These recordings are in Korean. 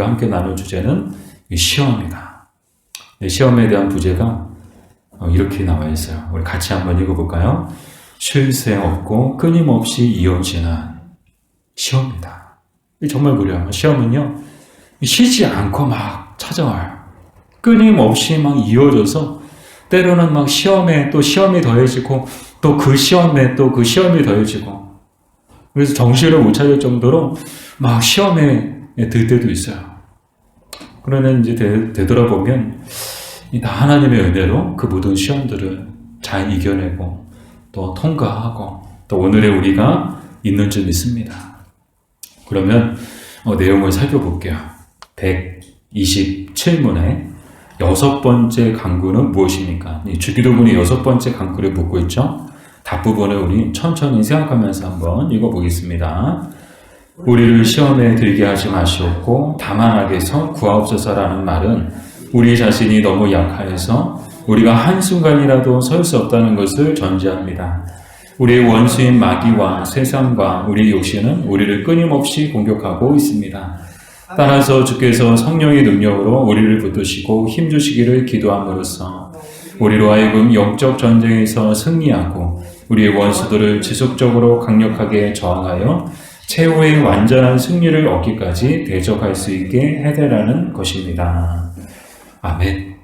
우리가 함께 나눌 주제는 시험이다. 시험에 대한 부제가 이렇게 나와 있어요. 우리 같이 한번 읽어볼까요? 쉴 새 없고 끊임없이 이어지는 시험이다. 정말 그래요. 시험은요, 쉬지 않고 막 찾아와요. 끊임없이 막 이어져서 때로는 막 시험에 또 시험이 더해지고 또 그 시험에 또 그 시험이 더해지고, 그래서 정신을 못 차릴 정도로 막 시험에 들 때도 있어요. 그러나 이제 되돌아보면 다 하나님의 은혜로 그 모든 시험들을 잘 이겨내고 또 통과하고 또 오늘의 우리가 있는 줄 믿습니다. 그러면 내용을 살펴볼게요. 127문의 6번째 강구는 무엇입니까? 이 주기도문이 6번째 강구를 묻고 있죠. 답부분을 우리 천천히 생각하면서 한번 읽어보겠습니다. 우리를 시험에 들게 하지 마시옵고 다만 악에서 구하옵소서라는 말은 우리 자신이 너무 약하여서 우리가 한순간이라도 설 수 없다는 것을 전제합니다. 우리의 원수인 마귀와 세상과 우리의 욕심은 우리를 끊임없이 공격하고 있습니다. 따라서 주께서 성령의 능력으로 우리를 붙드시고 힘주시기를 기도함으로써 우리로 하여금 영적 전쟁에서 승리하고 우리의 원수들을 지속적으로 강력하게 저항하여 최후의 완전한 승리를 얻기까지 대적할 수 있게 해달라는 것입니다. 아멘.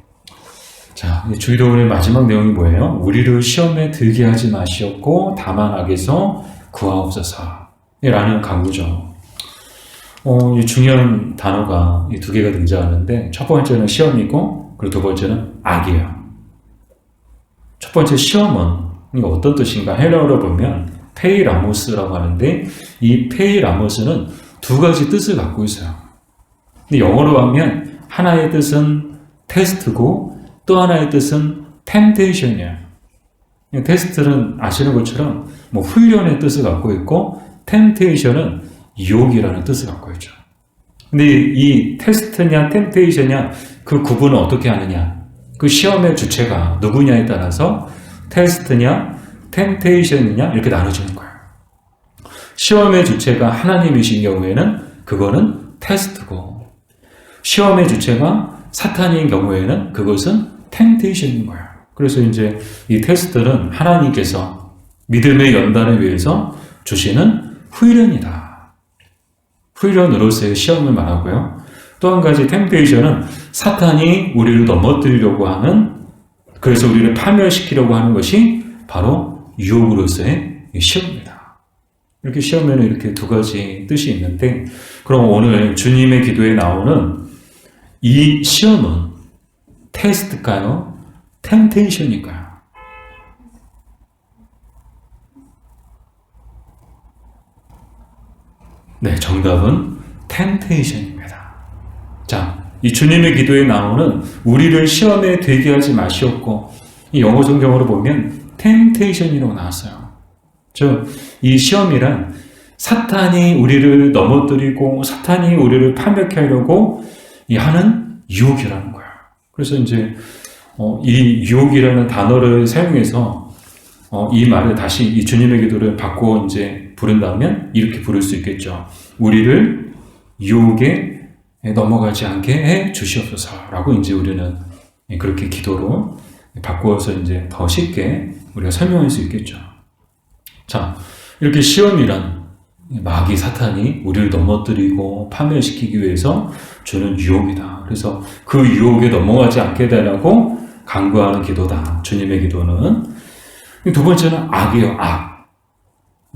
자, 주기도문의 마지막 내용이 뭐예요? 우리를 시험에 들게 하지 마시옵고 다만 악에서 구하옵소서 라는 강구죠. 중요한 단어가 이 두 개가 등장하는데, 첫 번째는 시험이고 그리고 두 번째는 악이에요. 첫 번째 시험은 어떤 뜻인가? 헬라어로 보면 페이라모스라고 하는데, 이 페이라모스는 두 가지 뜻을 갖고 있어요. 근데 영어로 하면 하나의 뜻은 테스트고 또 하나의 뜻은 템테이션이에요. 테스트는 아시는 것처럼 훈련의 뜻을 갖고 있고, 템테이션은 유혹이라는 뜻을 갖고 있죠. 근데 이 테스트냐 템테이션이냐 그 구분을 어떻게 하느냐, 그 시험의 주체가 누구냐에 따라서 테스트냐 템테이션이냐 이렇게 나눠지는 거예요. 시험의 주체가 하나님이신 경우에는 그거는 테스트고, 시험의 주체가 사탄인 경우에는 그것은 템테이션인 거예요. 그래서 이제 이 테스트는 하나님께서 믿음의 연단을 위해서 주시는 훈련이다. 훈련으로서의 시험을 말하고요. 또 한 가지 템페이션은 사탄이 우리를 넘어뜨리려고 하는, 그래서 우리를 파멸시키려고 하는 것이 바로 유혹으로서의 시험입니다. 이렇게 시험에는 이렇게 두 가지 뜻이 있는데, 그럼 오늘 주님의 기도에 나오는 이 시험은 테스트일까요? 템테이션일까요? 네, 정답은 템테이션입니다. 자, 이 주님의 기도에 나오는 우리를 시험에 들게 하지 마시옵고, 이 영어 성경으로 보면 템테이션이라고 나왔어요. 이 시험이란 사탄이 우리를 넘어뜨리고 사탄이 우리를 파멸케 하려고 하는 유혹이라는 거예요. 그래서 이제 이 유혹이라는 단어를 사용해서 이 말을 다시 이 주님의 기도를 바꿔 이제 부른다면 이렇게 부를 수 있겠죠. 우리를 유혹에 넘어가지 않게 해 주시옵소서라고 이제 우리는 그렇게 기도로 바꾸어서 이제 더 쉽게 우리가 설명할 수 있겠죠. 자, 이렇게 시험이란 마귀 사탄이 우리를 넘어뜨리고 파멸시키기 위해서 주는 유혹이다. 그래서 그 유혹에 넘어가지 않게 되라고 간구하는 기도다. 주님의 기도는. 두 번째는 악이에요. 악.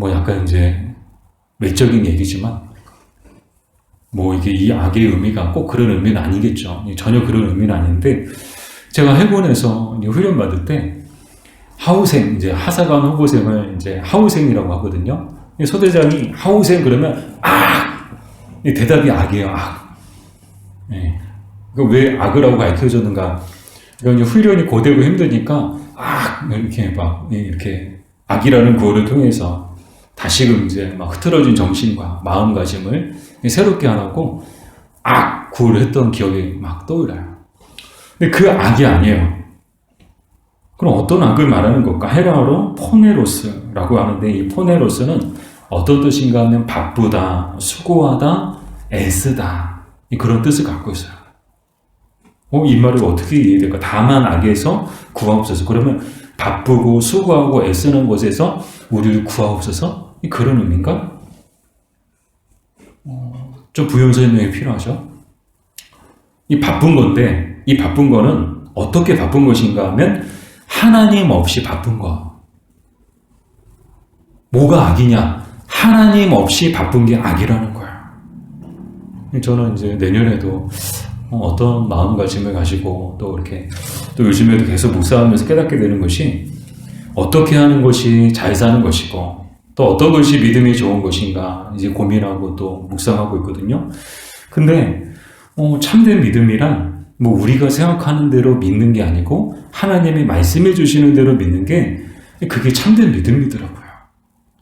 약간 이제 외적인 얘기지만 이게 이 악의 의미가 꼭 그런 의미는 아니겠죠. 전혀 그런 의미는 아닌데, 제가 해군에서 훈련 받을 때 하우생, 이제 하사관 후보생을 이제 하우생이라고 하거든요. 소대장이 하우생 그러면 악! 대답이 악이에요. 악. 네. 왜 악이라고 가르쳐줬는가? 그러니까 훈련이 고되고 힘드니까 이렇게 악이라는 구호를 통해서 다시금 이제 흐트러진 정신과 마음가짐을 새롭게 하라고 악 구호를 했던 기억이 떠올라요. 근데 그 악이 아니에요. 그럼 어떤 악을 말하는 걸까? 헬라어로 포네로스라고 하는데, 이 포네로스는 어떤 뜻인가 하면 바쁘다, 수고하다, 애쓰다 그런 뜻을 갖고 있어요. 이 말을 어떻게 이해될까? 다만 악에서 구하옵소서. 그러면 바쁘고 수고하고 애쓰는 것에서 우리를 구하옵소서? 그런 의미인가? 좀 부연 설명이 필요하죠. 이 바쁜 건데, 이 바쁜 거는 어떻게 바쁜 것인가 하면 하나님 없이 바쁜 거. 뭐가 악이냐? 하나님 없이 바쁜 게 악이라는 거야. 저는 이제 내년에도 어떤 마음가짐을 가지고 또 이렇게 또 요즘에도 계속 묵상하면서 깨닫게 되는 것이 어떻게 하는 것이 잘 사는 것이고 또 어떤 것이 믿음이 좋은 것인가 이제 고민하고 또 묵상하고 있거든요. 근데 참된 믿음이란 뭐 우리가 생각하는 대로 믿는 게 아니고 하나님이 말씀해 주시는 대로 믿는 게 그게 참된 믿음이더라고요.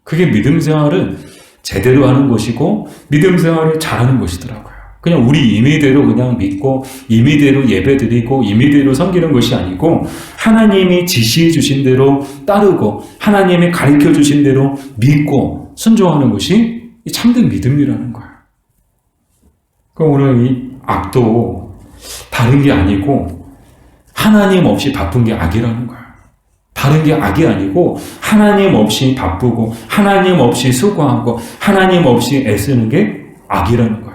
그게 믿음 생활을 제대로 하는 것이고 믿음 생활을 잘하는 것이더라고요. 그냥 우리 임의대로 그냥 믿고 임의대로 예배드리고 임의대로 섬기는 것이 아니고 하나님이 지시해 주신 대로 따르고 하나님이 가르쳐 주신 대로 믿고 순종하는 것이 참된 믿음이라는 거예요. 그럼 오늘 이 악도 다른 게 아니고 하나님 없이 바쁜 게 악이라는 거예요. 다른 게 악이 아니고 하나님 없이 바쁘고 하나님 없이 수고하고 하나님 없이 애쓰는 게 악이라는 거예요.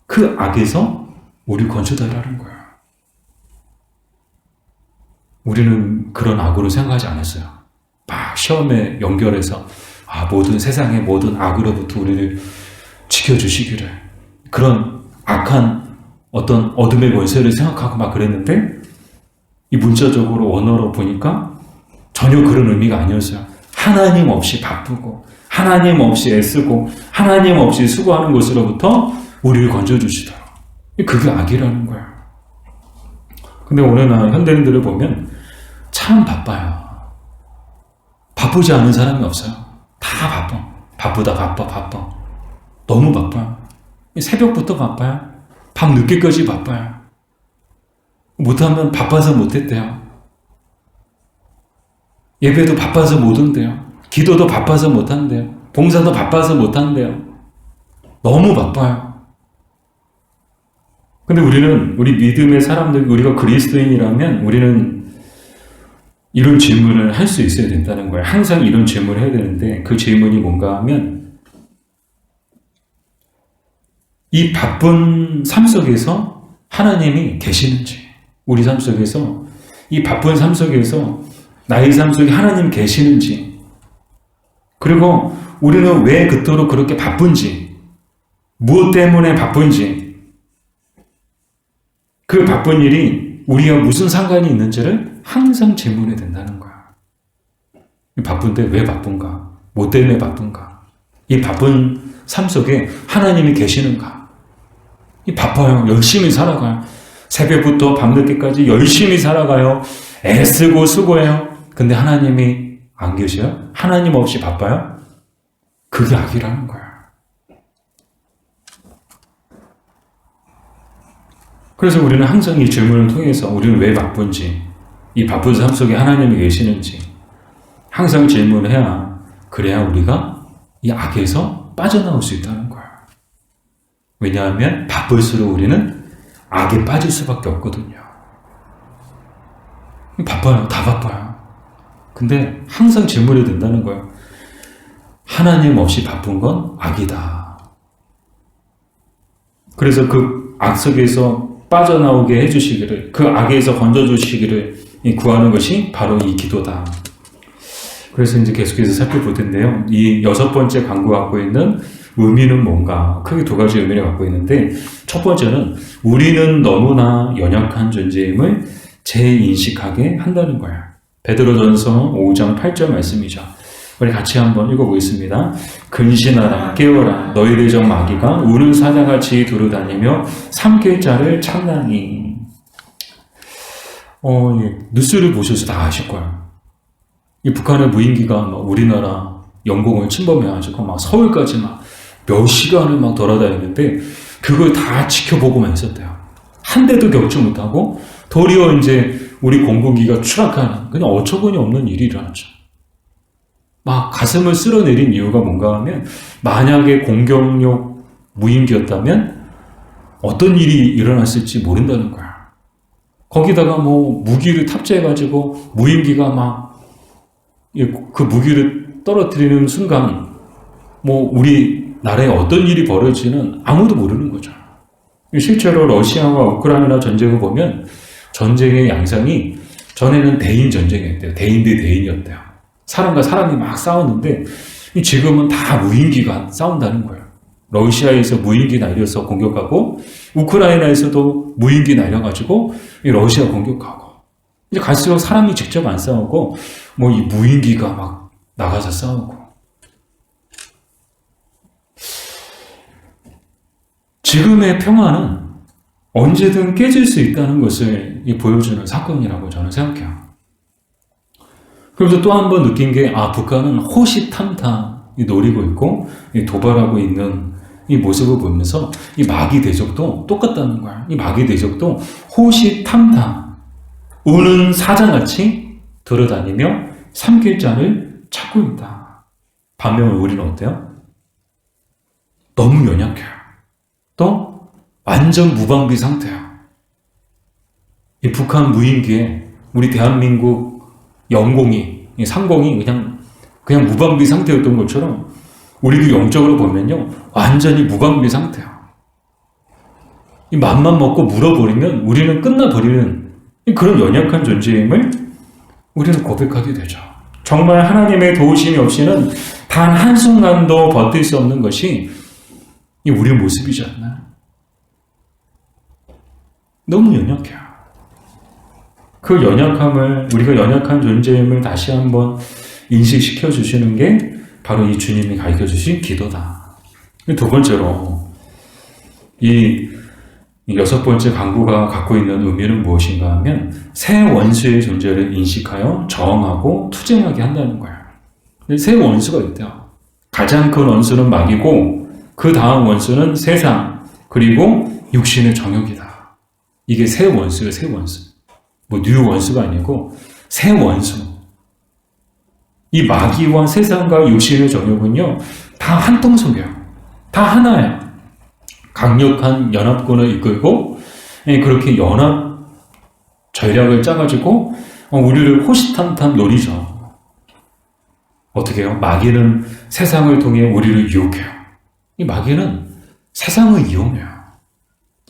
그 악에서 우리 건져달라는 거예요. 우리는 그런 악으로 생각하지 않았어요. 막 시험에 연결해서 모든 세상의 모든 악으로부터 우리를 지켜주시기를 그런 악한 어떤 어둠의 권세를 생각하고 막 그랬는데 이 문자적으로 원어로 보니까 전혀 그런 의미가 아니었어요. 하나님 없이 바쁘고 하나님 없이 애쓰고 하나님 없이 수고하는 것으로부터 우리를 건져주시더라. 그게 악이라는 거야. 근데 오늘날 현대인들을 보면 참 바빠요. 바쁘지 않은 사람이 없어요. 다 바빠. 바쁘다. 너무 바빠요. 새벽부터 바빠요. 밤 늦게까지 바빠요. 못하면 바빠서 못했대요. 예배도 바빠서 못 온대요. 기도도 바빠서 못한대요. 봉사도 바빠서 못한대요. 너무 바빠요. 근데 우리 믿음의 사람들, 우리가 그리스도인이라면 우리는 이런 질문을 할 수 있어야 된다는 거예요. 항상 이런 질문을 해야 되는데 그 질문이 뭔가 하면 이 바쁜 삶 속에서 하나님이 계시는지, 우리 삶 속에서 이 바쁜 삶 속에서 나의 삶 속에 하나님 계시는지, 그리고 우리는 왜 그토록 그렇게 바쁜지, 무엇 때문에 바쁜지, 그 바쁜 일이 우리와 무슨 상관이 있는지를 항상 질문해야 된다는 거야. 바쁜데 왜 바쁜가? 뭐 때문에 바쁜가? 이 바쁜 삶 속에 하나님이 계시는가? 바빠요. 열심히 살아가요. 새벽부터 밤늦게까지 열심히 살아가요. 애쓰고 수고해요. 근데 하나님이 안 계셔요? 하나님 없이 바빠요? 그게 악이라는 거야. 그래서 우리는 항상 이 질문을 통해서 우리는 왜 바쁜지, 이 바쁜 삶 속에 하나님이 계시는지 항상 질문을 해야, 그래야 우리가 이 악에서 빠져나올 수 있다는 거야. 왜냐하면 바쁠수록 우리는 악에 빠질 수밖에 없거든요. 바빠요. 다 바빠요. 근데 항상 질문해야 된다는 거예요. 하나님 없이 바쁜 건 악이다. 그래서 그 악 속에서 빠져나오게 해주시기를, 그 악에서 건져주시기를 구하는 것이 바로 이 기도다. 그래서 이제 계속해서 살펴볼 텐데요. 이 6번째 강구가 갖고 있는 의미는 뭔가? 크게 2가지 의미를 갖고 있는데, 첫 번째는 우리는 너무나 연약한 존재임을 재인식하게 한다는 거야. 베드로전서 5장 8절 말씀이죠. 우리 같이 한번 읽어보겠습니다. 근신하라, 깨어라, 너희들 중 마귀가 우는 사자같이 두루다니며 삼킬 자를 찾나니. 뉴스를 보셔서 다 아실 거예요. 이 북한의 무인기가 막 우리나라 영공을 침범해가지고 막 서울까지 막 몇 시간을 막 돌아다니는데 그걸 다 지켜보고만 있었대요. 한 대도 겪지 못하고 도리어 이제 우리 공군기가 추락하는, 그냥 어처구니 없는 일이 일어났죠. 막 가슴을 쓸어내린 이유가 뭔가 하면, 만약에 공격용 무인기였다면 어떤 일이 일어났을지 모른다는 거야. 거기다가 뭐 무기를 탑재해가지고 무인기가 막 그 무기를 떨어뜨리는 순간 뭐 우리나라에 어떤 일이 벌어지는 아무도 모르는 거죠. 실제로 러시아와 우크라이나 전쟁을 보면 전쟁의 양상이 전에는 대인 전쟁이었대요. 대인 대 대인이었대요. 사람과 사람이 막 싸웠는데 지금은 다 무인기가 싸운다는 거예요. 러시아에서 무인기 날려서 공격하고 우크라이나에서도 무인기 날려가지고 러시아 공격하고 이제 갈수록 사람이 직접 안 싸우고 뭐 이 무인기가 막 나가서 싸우고 지금의 평화는 언제든 깨질 수 있다는 것을 보여주는 사건이라고 저는 생각해요. 그래서 또 한 번 느낀 게 북한은 호시탐탐 노리고 있고 도발하고 있는 이 모습을 보면서 이 마귀 대적도 똑같다는 거야. 이 마귀 대적도 호시탐탐 우는 사자같이 돌아다니며 삼킬 자를 찾고 있다. 반면 우리는 어때요? 너무 연약해요. 또 완전 무방비 상태야. 이 북한 무인기에 우리 대한민국 영공이, 상공이 그냥 무방비 상태였던 것처럼 우리도 영적으로 보면요 완전히 무방비 상태야. 이 맘만 먹고 물어버리면 우리는 끝나버리는 그런 연약한 존재임을 우리는 고백하게 되죠. 정말 하나님의 도우심이 없이는 단 한순간도 버틸 수 없는 것이 우리의 모습이지 않나요? 너무 연약해요. 그 연약함을, 우리가 연약한 존재임을 다시 한번 인식시켜 주시는 게 바로 이 주님이 가르쳐 주신 기도다. 두 번째로, 이 여섯 번째 강구가 갖고 있는 의미는 무엇인가 하면 새 원수의 존재를 인식하여 저항하고 투쟁하게 한다는 거예요. 새 원수가 있대요. 가장 큰 원수는 마귀고 그 다음 원수는 세상 그리고 육신의 정욕이다. 이게 새 원수예요. 새 원수. 뭐 뉴 원수가 아니고 새 원수. 이 마귀와 세상과 육신의 정욕은요 다 한 통속이에요. 다 하나예요. 강력한 연합군을 이끌고 그렇게 연합 전략을 짜가지고 우리를 호시탐탐 노리죠. 어떻게 해요? 마귀는 세상을 통해 우리를 유혹해요. 이 마귀는 세상을 이용해요.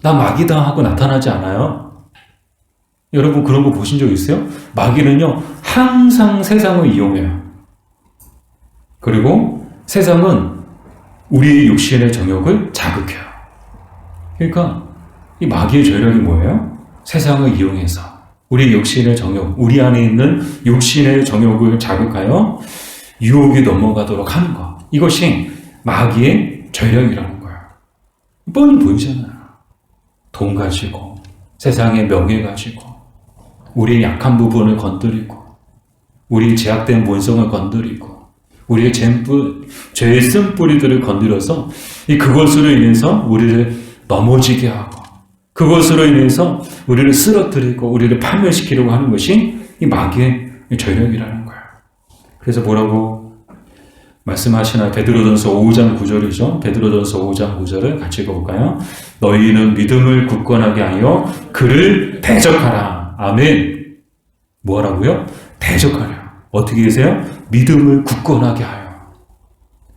나 마귀다 하고 나타나지 않아요. 여러분 그런 거 보신 적 있어요? 마귀는요 항상 세상을 이용해요. 그리고 세상은 우리의 육신의 정욕을 자극해요. 그러니까 이 마귀의 전략이 뭐예요? 세상을 이용해서 우리 육신의 정욕, 우리 안에 있는 육신의 정욕을 자극하여 유혹이 넘어가도록 하는 것. 이것이 마귀의 전략이라는 거예요. 뻔히 보이잖아요. 돈 가지고, 세상의 명예 가지고, 우리의 약한 부분을 건드리고, 우리의 제약된 본성을 건드리고, 우리의 죄의 쓴뿌리들을 건드려서 그것으로 인해서 우리를 넘어지게 하고 그것으로 인해서 우리를 쓰러뜨리고 우리를 파멸시키려고 하는 것이 이 마귀의 전략이라는 거예요. 그래서 뭐라고 말씀하시나요? 베드로전서 5장 9절이죠. 베드로전서 5장 9절을 같이 읽어볼까요? 너희는 믿음을 굳건하게 하여 그를 대적하라. 아멘. 뭐 하라고요? 대적하라. 어떻게 계세요? 믿음을 굳건하게 하여.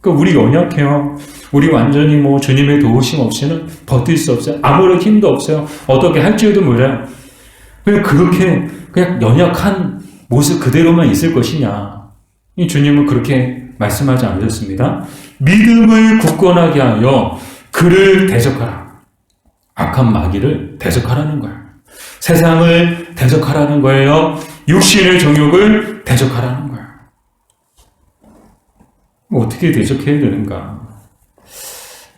그러니까 우리 연약해요. 우리 완전히 뭐 주님의 도우심 없이는 버틸 수 없어요. 아무런 힘도 없어요. 어떻게 할지도 몰라요. 그냥 그렇게 그냥 연약한 모습 그대로만 있을 것이냐. 이 주님은 그렇게 말씀하지 않으셨습니다. 믿음을 굳건하게 하여 그를 대적하라. 악한 마귀를 대적하라는 거예요. 세상을 대적하라는 거예요. 육신의 정욕을 대적하라는 거예요. 어떻게 대적해야 되는가?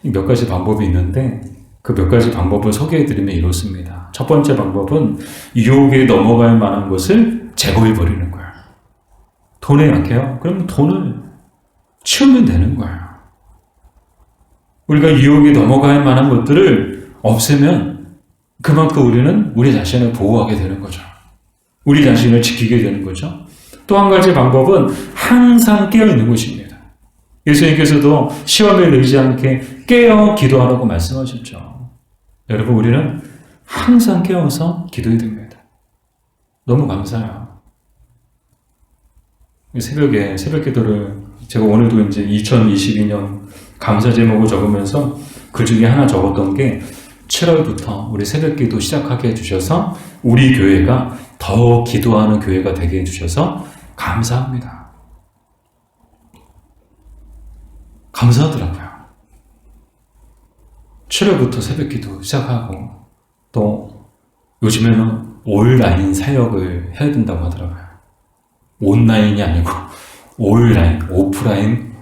몇 가지 방법이 있는데 그 몇 가지 방법을 소개해드리면 이렇습니다. 첫 번째 방법은 유혹에 넘어갈 만한 것을 제거해버리는 거예요. 돈에 약해요? 그럼 돈을 치우면 되는 거예요. 우리가 유혹에 넘어갈 만한 것들을 없애면 그만큼 우리는 우리 자신을 보호하게 되는 거죠. 우리 자신을 지키게 되는 거죠. 또 한 가지 방법은 항상 깨어있는 것입니다. 예수님께서도 시험에 늘지 않게 깨어 기도하라고 말씀하셨죠. 여러분, 우리는 항상 깨어서 기도해야 됩니다. 너무 감사해요. 새벽에 새벽 기도를 제가 오늘도 이제 2022년 감사 제목을 적으면서 그 중에 하나 적었던 게 7월부터 우리 새벽 기도 시작하게 해주셔서 우리 교회가 더 기도하는 교회가 되게 해주셔서 감사합니다. 감사하더라고요. 7월부터 새벽 기도 시작하고 또 요즘에는 온라인 사역을 해야 된다고 하더라고요. 온라인이 아니고 온라인, 오프라인,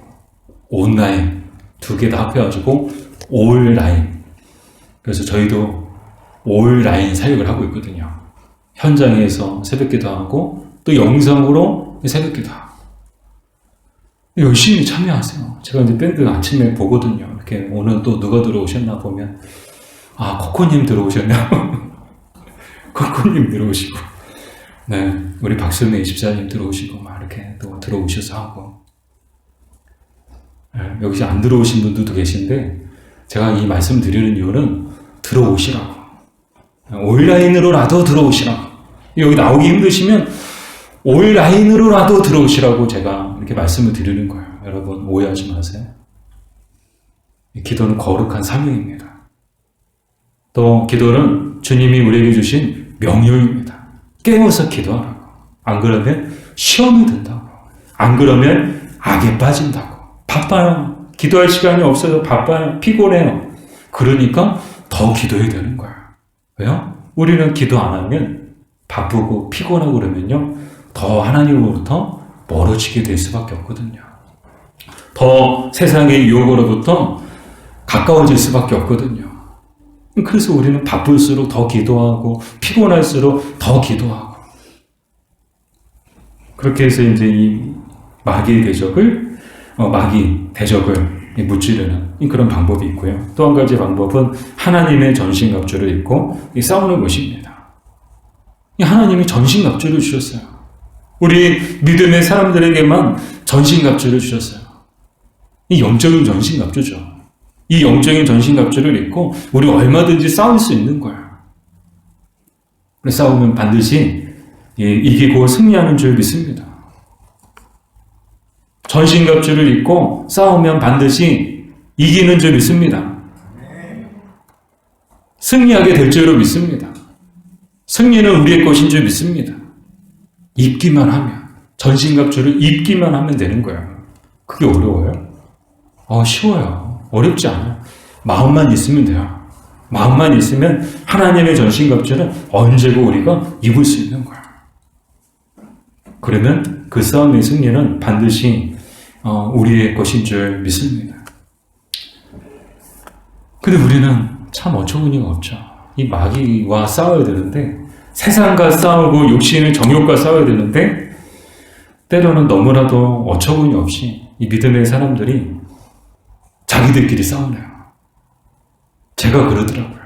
온라인 두 개 다 합해가지고 온라인. 그래서 저희도 온라인 사역을 하고 있거든요. 현장에서 새벽 기도하고 또 영상으로 새벽 기도하고 열심히 참여하세요. 제가 이제 밴드 아침에 보거든요. 이렇게 오늘 또 누가 들어오셨나 보면 코코님 들어오셨네요. 코코님 들어오시고 네, 우리 박수미 집사님 들어오시고 막 이렇게 또 들어오셔서 하고 네, 여기서 안 들어오신 분들도 계신데 제가 이 말씀 드리는 이유는 들어오시라고 온라인으로라도 들어오시라고 여기 나오기 힘드시면 온라인으로라도 들어오시라고 제가 이렇게 말씀을 드리는 거예요. 여러분 오해하지 마세요. 기도는 거룩한 사명입니다. 또 기도는 주님이 우리에게 주신 명료입니다. 깨워서 기도하라고. 안 그러면 시험이 든다고. 안 그러면 악에 빠진다고. 바빠요. 기도할 시간이 없어서 바빠요. 피곤해요. 그러니까 더 기도해야 되는 거예요. 왜요? 우리는 기도 안 하면 바쁘고 피곤하고 그러면요. 더 하나님으로부터 멀어지게 될 수밖에 없거든요. 더 세상의 유혹으로부터 가까워질 수밖에 없거든요. 그래서 우리는 바쁠수록 더 기도하고 피곤할수록 더 기도하고 그렇게 해서 이제 이 마귀의 대적을 무찌르는 그런 방법이 있고요. 또 한 가지 방법은 하나님의 전신갑주를 입고 싸우는 것입니다. 하나님이 전신갑주를 주셨어요. 우리 믿음의 사람들에게만 전신갑주를 주셨어요. 이 영적인 전신갑주죠. 이 영적인 전신갑주를 입고 우리 얼마든지 싸울 수 있는 거예요. 싸우면 반드시 이기고 승리하는 줄 믿습니다. 전신갑주를 입고 싸우면 반드시 이기는 줄 믿습니다. 승리하게 될 줄로 믿습니다. 승리는 우리의 것인 줄 믿습니다. 입기만 하면, 전신갑주를 입기만 하면 되는 거예요. 그게 어려워요? 쉬워요. 어렵지 않아요. 마음만 있으면 돼요. 마음만 있으면 하나님의 전신갑주는 언제고 우리가 입을 수 있는 거예요. 그러면 그 싸움의 승리는 반드시 우리의 것인 줄 믿습니다. 근데 우리는 참 어처구니가 없죠. 이 마귀와 싸워야 되는데 세상과 싸우고 욕심의 정욕과 싸워야 되는데 때로는 너무나도 어처구니 없이 이 믿음의 사람들이 자기들끼리 싸우네요. 제가 그러더라고요.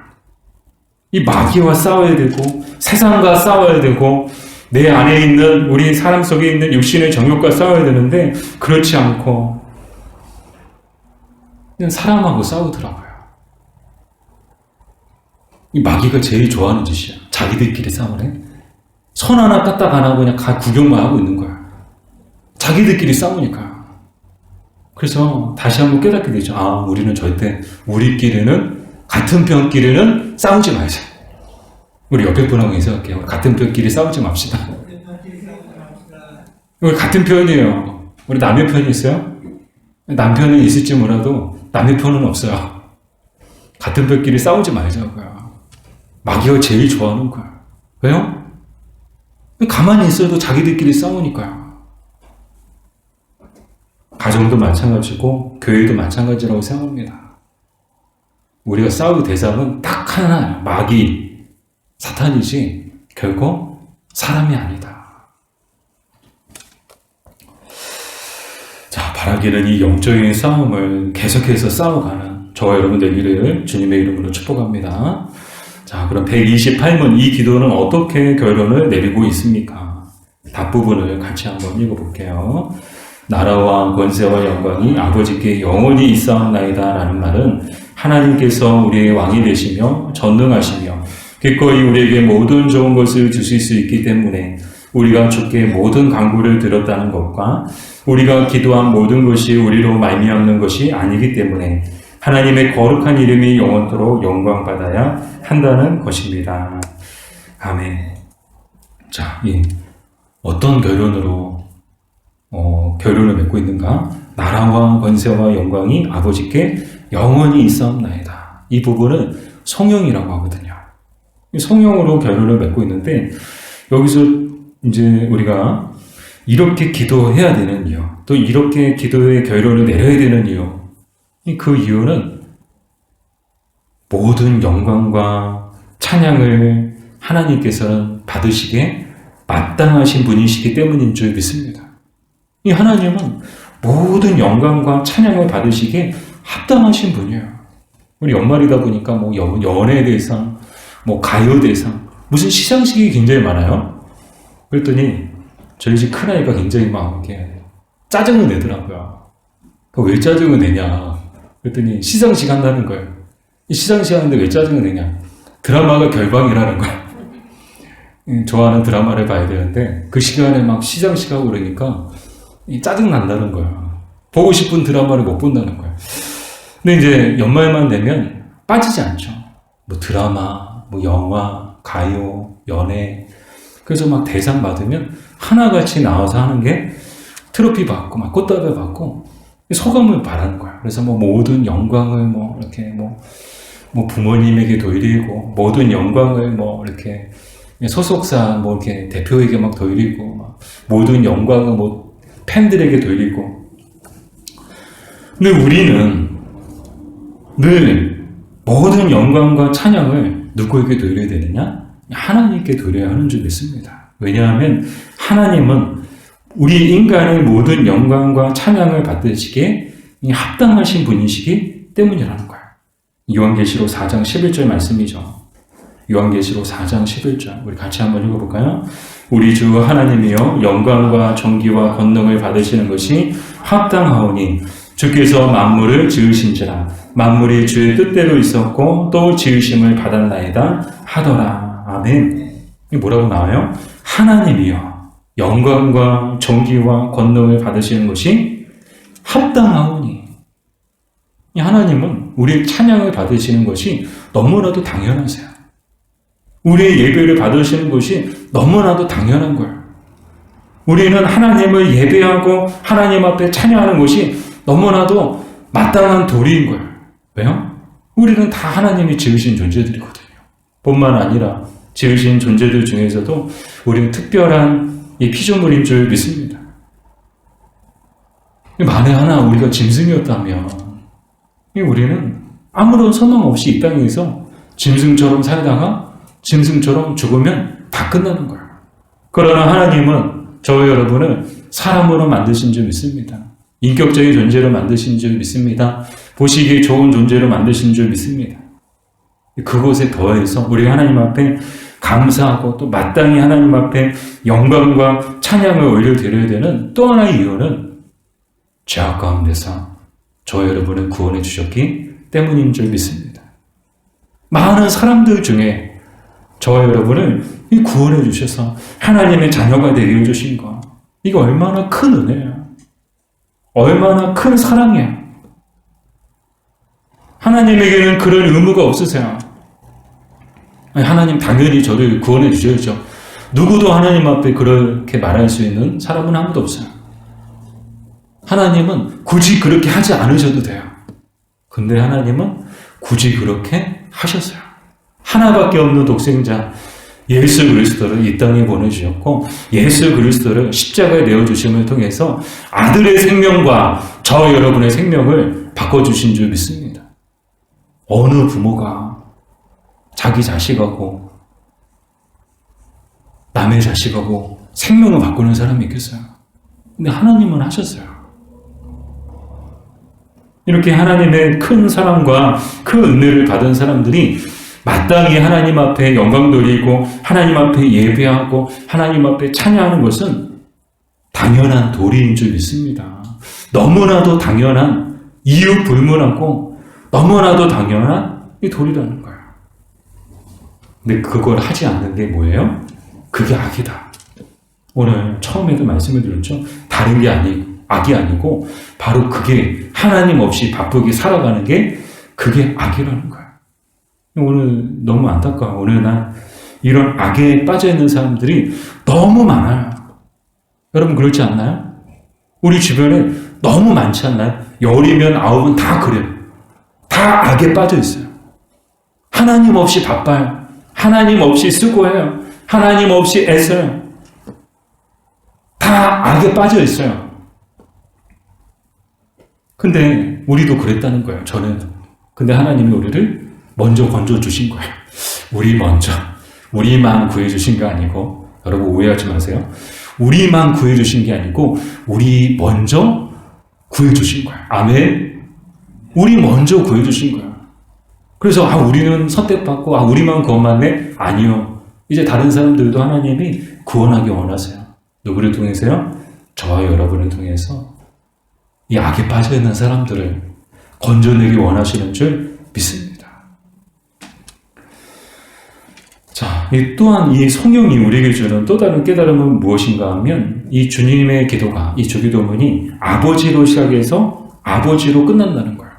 이 마귀와 싸워야 되고 세상과 싸워야 되고 내 안에 있는 우리 사람 속에 있는 육신의 정욕과 싸워야 되는데 그렇지 않고 그냥 사람하고 싸우더라고요. 이 마귀가 제일 좋아하는 짓이야. 자기들끼리 싸우네. 손 하나 까딱 안 하고 그냥 구경만 하고 있는 거야. 자기들끼리 싸우니까. 그래서 다시 한번 깨닫게 되죠. 우리는 절대 우리끼리는 같은 편끼리는 싸우지 말자. 우리 옆에 분하고 인사할게요. 같은 편끼리 싸우지 맙시다. 우리 같은 편이에요. 우리 남의 편이 있어요? 남편은 있을지 몰라도 남의 편은 없어요. 같은 편끼리 싸우지 말자고요. 마귀가 제일 좋아하는 거예요. 왜요? 가만히 있어도 자기들끼리 싸우니까요. 가정도 마찬가지고 교회도 마찬가지라고 생각합니다. 우리가 싸울 대상은 딱 하나예요. 마귀, 사탄이지 결코 사람이 아니다. 자, 바라기는 이 영적인 싸움을 계속해서 싸워가는 저와 여러분 되기를 주님의 이름으로 축복합니다. 자, 그럼 128문 이 기도는 어떻게 결론을 내리고 있습니까? 답부분을 같이 한번 읽어볼게요. 나라와 권세와 영광이 아버지께 영원히 있사옵나이다 라는 말은 하나님께서 우리의 왕이 되시며 전능하시며 기꺼이 우리에게 모든 좋은 것을 주실 수 있기 때문에 우리가 주께 모든 간구를 드렸다는 것과 우리가 기도한 모든 것이 우리로 말미암는 것이 아니기 때문에 하나님의 거룩한 이름이 영원토록 영광받아야 한다는 것입니다. 아멘. 자, 어떤 결론으로 결론을 맺고 있는가? 나라와 권세와 영광이 아버지께 영원히 있사옵나이다. 이 부분은 성령이라고 하거든요. 성령으로 결론을 맺고 있는데 여기서 이제 우리가 이렇게 기도해야 되는 이유, 또 이렇게 기도의 결론을 내려야 되는 이유, 그 이유는 모든 영광과 찬양을 하나님께서는 받으시기에 마땅하신 분이시기 때문인 줄 믿습니다. 이 하나님은 모든 영광과 찬양을 받으시기에 합당하신 분이에요. 우리 연말이다 보니까 뭐 연예 대상, 뭐 가요 대상, 무슨 시상식이 굉장히 많아요. 그랬더니 저희 집 큰아이가 굉장히 막 이렇게 짜증을 내더라고요. 왜 짜증을 내냐? 그랬더니 시상식 한다는 거예요. 이 시상식 하는데 왜 짜증을 내냐? 드라마가 결방이라는 거예요. 좋아하는 드라마를 봐야 되는데 그 시간에 막 시상식 하고 그러니까 짜증 난다는 거예요. 보고 싶은 드라마를 못 본다는 거예요. 근데 이제 연말만 되면 빠지지 않죠. 뭐 드라마, 뭐 영화, 가요, 연애. 그래서 막 대상 받으면 하나같이 나와서 하는 게 트로피 받고 막 꽃다발 받고 소감을 바라는 거예요. 그래서 뭐 모든 영광을 뭐 이렇게 뭐 부모님에게 돌리고 모든 영광을 뭐 이렇게 소속사 뭐 이렇게 대표에게 막 돌리고 막 모든 영광을 뭐 팬들에게 돌리고. 근데 우리는 늘 모든 영광과 찬양을 누구에게 돌려야 되느냐? 하나님께 돌려야 하는 줄 믿습니다. 왜냐하면 하나님은 우리 인간의 모든 영광과 찬양을 받으시기에 합당하신 분이시기 때문이라는 거예요. 요한계시록 4장 11절 말씀이죠. 요한계시록 4장 11절 우리 같이 한번 읽어볼까요? 우리 주 하나님이여 영광과 존귀와 권능을 받으시는 것이 합당하오니 주께서 만물을 지으신지라 만물이 주의 뜻대로 있었고 또 지으심을 받았나이다 하더라. 아멘. 이게 뭐라고 나와요? 하나님이여 영광과 존귀와 권능을 받으시는 것이 합당하오니. 이 하나님은 우리의 찬양을 받으시는 것이 너무나도 당연하세요. 우리의 예배를 받으시는 것이 너무나도 당연한 거예요. 우리는 하나님을 예배하고 하나님 앞에 찬양하는 것이 너무나도 마땅한 도리인 거예요. 왜요? 우리는 다 하나님이 지으신 존재들이거든요. 뿐만 아니라 지으신 존재들 중에서도 우리는 특별한 이 피조물인 줄 믿습니다. 만에 하나 우리가 짐승이었다면 우리는 아무런 소망 없이 이 땅에서 짐승처럼 살다가 짐승처럼 죽으면 다 끝나는 거예요. 그러나 하나님은 저와 여러분을 사람으로 만드신 줄 믿습니다. 인격적인 존재로 만드신 줄 믿습니다. 보시기에 좋은 존재로 만드신 줄 믿습니다. 그것에 더해서 우리 하나님 앞에 감사하고 또 마땅히 하나님 앞에 영광과 찬양을 올려드려야 되는 또 하나의 이유는 죄악 가운데서 저와 여러분을 구원해 주셨기 때문인 줄 믿습니다. 많은 사람들 중에 저와 여러분을 구원해 주셔서 하나님의 자녀가 되게 해주신 거, 이거 얼마나 큰 은혜예요. 얼마나 큰 사랑이에요. 하나님에게는 그럴 의무가 없으세요. 아니, 하나님 당연히 저를 구원해 주셔야죠. 누구도 하나님 앞에 그렇게 말할 수 있는 사람은 아무도 없어요. 하나님은 굳이 그렇게 하지 않으셔도 돼요. 근데 하나님은 굳이 그렇게 하셨어요. 하나밖에 없는 독생자 예수 그리스도를 이 땅에 보내주셨고 예수 그리스도를 십자가에 내어주심을 통해서 아들의 생명과 저 여러분의 생명을 바꿔주신 줄 믿습니다. 어느 부모가 자기 자식하고 남의 자식하고 생명을 바꾸는 사람이 있겠어요? 근데 하나님은 하셨어요. 이렇게 하나님의 큰 사랑과 큰 은혜를 받은 사람들이 마땅히 하나님 앞에 영광 돌리고 하나님 앞에 예배하고 하나님 앞에 찬양하는 것은 당연한 도리인 줄 믿습니다. 너무나도 당연한 이유 불문하고 너무나도 당연한 이 도리라는 거예요. 근데 그걸 하지 않는 게 뭐예요? 그게 악이다. 오늘 처음에도 말씀을 드렸죠. 다른 게 악이 아니고 바로 그게 하나님 없이 바쁘게 살아가는 게 그게 악이라는 거예요. 오늘 너무 안타까워. 오늘 난 이런 악에 빠져있는 사람들이 너무 많아요. 여러분 그렇지 않나요? 우리 주변에 너무 많지 않나요? 10이면 9은 다 그래요. 다 악에 빠져있어요. 하나님 없이 바빠요. 하나님 없이 수고해요. 하나님 없이 애써요. 다 악에 빠져있어요. 근데 우리도 그랬다는 거예요. 저는. 근데 하나님이 우리를 먼저 건져주신 거예요. 우리만 구해주신 게 아니고, 여러분 오해하지 마세요. 우리만 구해주신 게 아니고 우리 먼저 구해주신 거예요. 아멘. 우리 먼저 구해주신 거예요. 그래서 우리는 선택받고 우리만 구원받네? 아니요. 이제 다른 사람들도 하나님이 구원하기 원하세요. 누구를 통해서요? 저와 여러분을 통해서 이 악에 빠져있는 사람들을 건져내기 원하시는 줄 믿습니다. 자, 또한 이 성령이 우리에게 주는 또 다른 깨달음은 무엇인가 하면 이 주님의 기도가, 이 주기도문이 아버지로 시작해서 아버지로 끝난다는 거예요.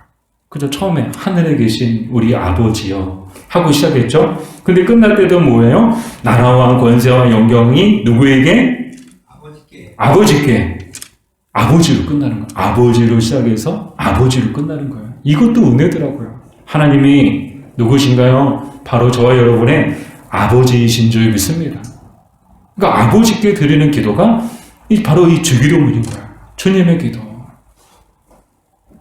그죠? 처음에 하늘에 계신 우리 아버지여 하고 시작했죠? 근데 끝날 때도 뭐예요? 나라와 권세와 영광이 누구에게? 아버지께. 아버지로 끝나는 거예요. 아버지로 시작해서 아버지로 끝나는 거예요. 이것도 은혜더라고요. 하나님이 누구신가요? 바로 저와 여러분의 아버지이신 줄 믿습니다. 그러니까 아버지께 드리는 기도가 바로 이 주기도문인 거예요. 주님의 기도.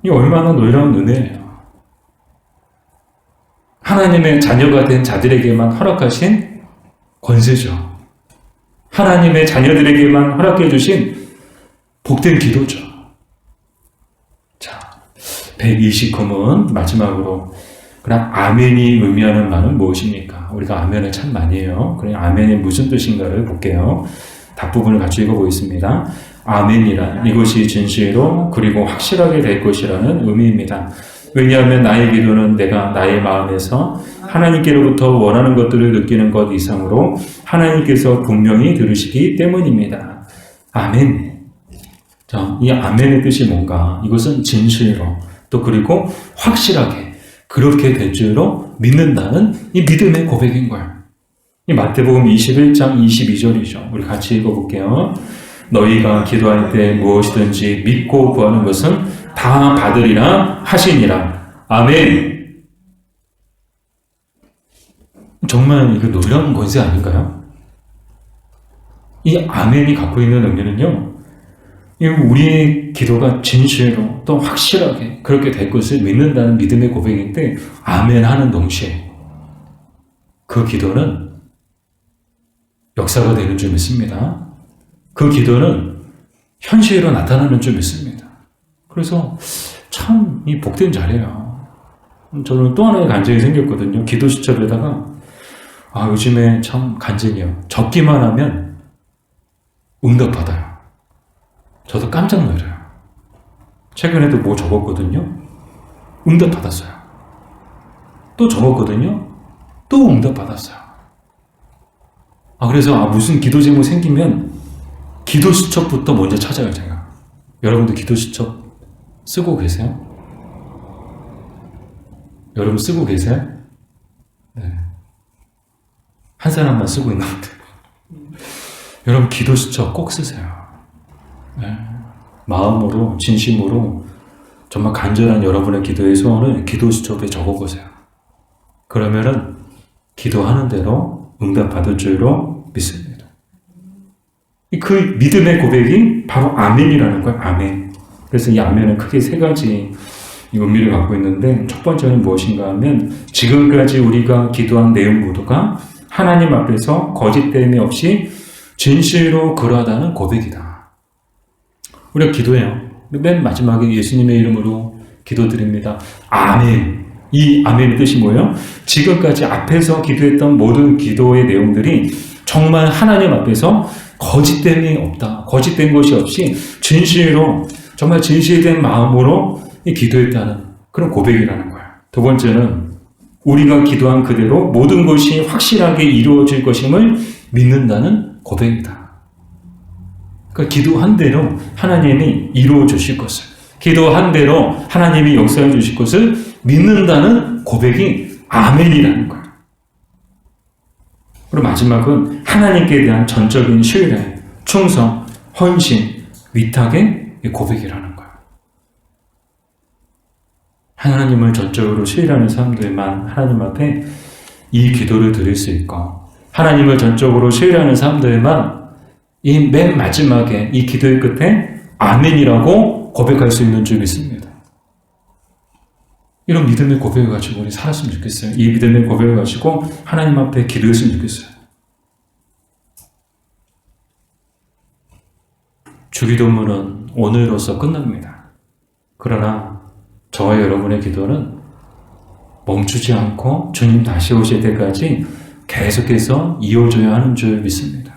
이 얼마나 놀라운 은혜예요. 하나님의 자녀가 된 자들에게만 허락하신 권세죠. 하나님의 자녀들에게만 허락해 주신 복된 기도죠. 자, 129문 마지막으로 그럼 아멘이 의미하는 말은 무엇입니까? 우리가 아멘을 참 많이 해요. 그럼 아멘이 무슨 뜻인가를 볼게요. 답부분을 같이 읽어보겠습니다. 아멘이란 이것이 진실로 그리고 확실하게 될 것이라는 의미입니다. 왜냐하면 나의 기도는 내가 나의 마음에서 하나님께로부터 원하는 것들을 느끼는 것 이상으로 하나님께서 분명히 들으시기 때문입니다. 아멘. 자, 이 아멘의 뜻이 뭔가? 이것은 진실로 또 그리고 확실하게 그렇게 될 줄로 믿는다는 이 믿음의 고백인 거예요. 이 마태복음 21장 22절이죠. 우리 같이 읽어볼게요. 너희가 기도할 때 무엇이든지 믿고 구하는 것은 다 받으리라 하시니라. 아멘. 정말 이거 놀라운 권세 아닌가요? 이 아멘이 갖고 있는 의미는요. 우리의 기도가 진실로 또 확실하게 그렇게 될 것을 믿는다는 믿음의 고백인데 아멘 하는 동시에 그 기도는 역사가 되는 줄 믿습니다. 그 기도는 현실로 나타나는 줄 믿습니다. 그래서 참 이 복된 자리예요. 저는 또 하나의 간증이 생겼거든요. 기도 수첩에다가 요즘에 참 간증이요. 적기만 하면 응답받아요. 저도 깜짝 놀라요. 최근에도 뭐 적었거든요. 응답받았어요. 또 적었거든요. 또 응답받았어요. 그래서 무슨 기도 제목 생기면 기도 수첩부터 먼저 찾아요, 제가. 여러분도 기도 수첩 쓰고 계세요? 여러분 쓰고 계세요? 네. 한 사람만 쓰고 있는 것 같아요. 여러분 기도 수첩 꼭 쓰세요. 네. 마음으로 진심으로 정말 간절한 여러분의 기도의 소원을 기도 수첩에 적어보세요. 그러면은 기도하는 대로 응답받을 줄로 믿습니다. 그 믿음의 고백이 바로 아멘이라는 거예요. 아멘. 그래서 이 아멘은 크게 세 가지 의미를 갖고 있는데 첫 번째는 무엇인가 하면 지금까지 우리가 기도한 내용 모두가 하나님 앞에서 거짓됨이 없이 진실로 그러하다는 고백이다. 우리가 기도해요. 맨 마지막에 예수님의 이름으로 기도드립니다. 아멘. 이 아멘의 뜻이 뭐예요? 지금까지 앞에서 기도했던 모든 기도의 내용들이 정말 하나님 앞에서 거짓됨이 없다. 거짓된 것이 없이 진실로 정말 진실된 마음으로 기도했다는 그런 고백이라는 거예요. 두 번째는 우리가 기도한 그대로 모든 것이 확실하게 이루어질 것임을 믿는다는 고백이다. 그러니까 기도한 대로 하나님이 이루어 주실 것을, 기도한 대로 하나님이 역사해 주실 것을 믿는다는 고백이 아멘이라는 거예요. 그리고 마지막은 하나님께 대한 전적인 신뢰, 충성, 헌신, 위탁의 고백이라는 거예요. 하나님을 전적으로 신뢰하는 사람들만 하나님 앞에 이 기도를 드릴 수 있고, 하나님을 전적으로 신뢰하는 사람들만 이 맨 마지막에 이 기도의 끝에 아멘이라고 고백할 수 있는 줄 믿습니다. 이런 믿음의 고백을 가지고 우리 살았으면 좋겠어요. 이 믿음의 고백을 가지고 하나님 앞에 기도했으면 좋겠어요. 주기도문은 오늘로서 끝납니다. 그러나 저와 여러분의 기도는 멈추지 않고 주님 다시 오실 때까지 계속해서 이어져야 하는 줄 믿습니다.